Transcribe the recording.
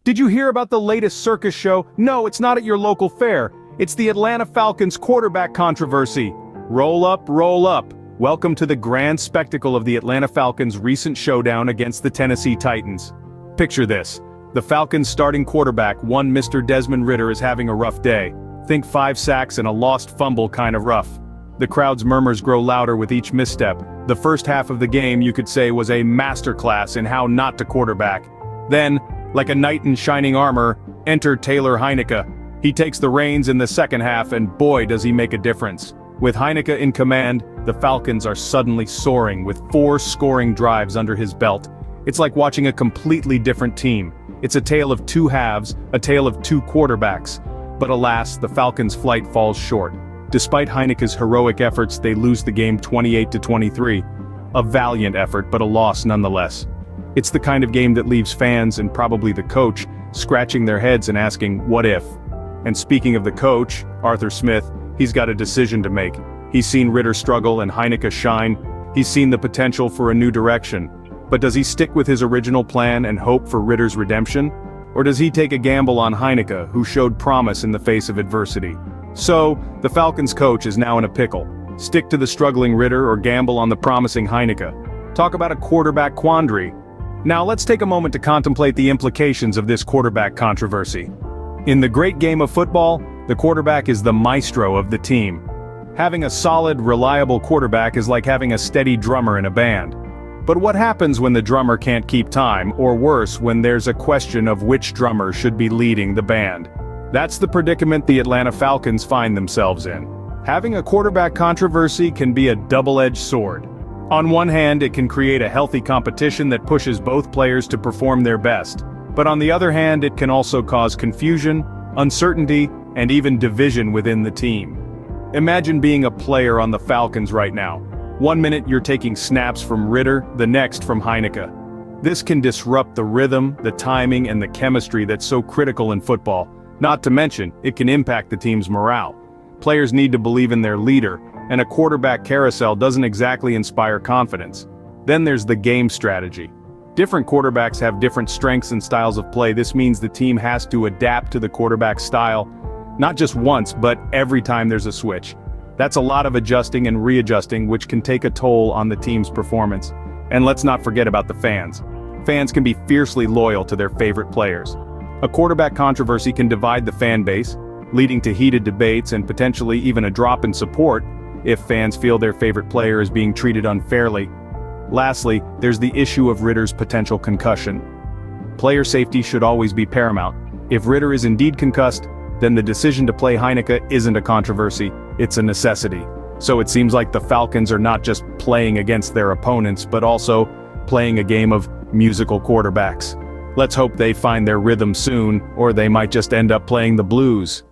Did you hear about the latest circus show? No, it's not at your local fair. It's the Atlanta Falcons quarterback controversy. Roll up, roll up. Welcome to the grand spectacle of the Atlanta Falcons' recent showdown against the Tennessee Titans. Picture this. The Falcons' starting quarterback, one Mr. Desmond Ridder, is having a rough day. Think 5 sacks and a lost fumble kind of rough. The crowd's murmurs grow louder with each misstep. The first half of the game, you could say, was a masterclass in how not to quarterback. Then, like a knight in shining armor, enter Taylor Henicke. He takes the reins in the second half, and boy does he make a difference. With Henicke in command, the Falcons are suddenly soaring with 4 scoring drives under his belt. It's like watching a completely different team. It's a tale of 2 halves, a tale of 2 quarterbacks. But alas, the Falcons' flight falls short. Despite Heinicke's heroic efforts, they lose the game 28-23. A valiant effort, but a loss nonetheless. It's the kind of game that leaves fans, and probably the coach, scratching their heads and asking, what if? And speaking of the coach, Arthur Smith, he's got a decision to make. He's seen Ridder struggle and Henicke shine. He's seen the potential for a new direction. But does he stick with his original plan and hope for Ridder's redemption? Or does he take a gamble on Henicke, who showed promise in the face of adversity? So, the Falcons coach is now in a pickle. Stick to the struggling Ridder or gamble on the promising Henicke. Talk about a quarterback quandary. Now let's take a moment to contemplate the implications of this quarterback controversy. In the great game of football, the quarterback is the maestro of the team. Having a solid, reliable quarterback is like having a steady drummer in a band. But what happens when the drummer can't keep time, or worse, when there's a question of which drummer should be leading the band? That's the predicament the Atlanta Falcons find themselves in. Having a quarterback controversy can be a double-edged sword. On one hand, it can create a healthy competition that pushes both players to perform their best. But on the other hand, it can also cause confusion, uncertainty, and even division within the team. Imagine being a player on the Falcons right now. One minute you're taking snaps from Ridder, the next from Henicke. This can disrupt the rhythm, the timing, and the chemistry that's so critical in football. Not to mention, it can impact the team's morale. Players need to believe in their leader, and a quarterback carousel doesn't exactly inspire confidence. Then there's the game strategy. Different quarterbacks have different strengths and styles of play. This means the team has to adapt to the quarterback's style, not just once, but every time there's a switch. That's a lot of adjusting and readjusting, which can take a toll on the team's performance. And let's not forget about the fans. Fans can be fiercely loyal to their favorite players. A quarterback controversy can divide the fan base, leading to heated debates and potentially even a drop in support if fans feel their favorite player is being treated unfairly. Lastly, there's the issue of Ridder's potential concussion. Player safety should always be paramount. If Ridder is indeed concussed, then the decision to play Henicke isn't a controversy, it's a necessity. So it seems like the Falcons are not just playing against their opponents, but also playing a game of musical quarterbacks. Let's hope they find their rhythm soon, or they might just end up playing the blues.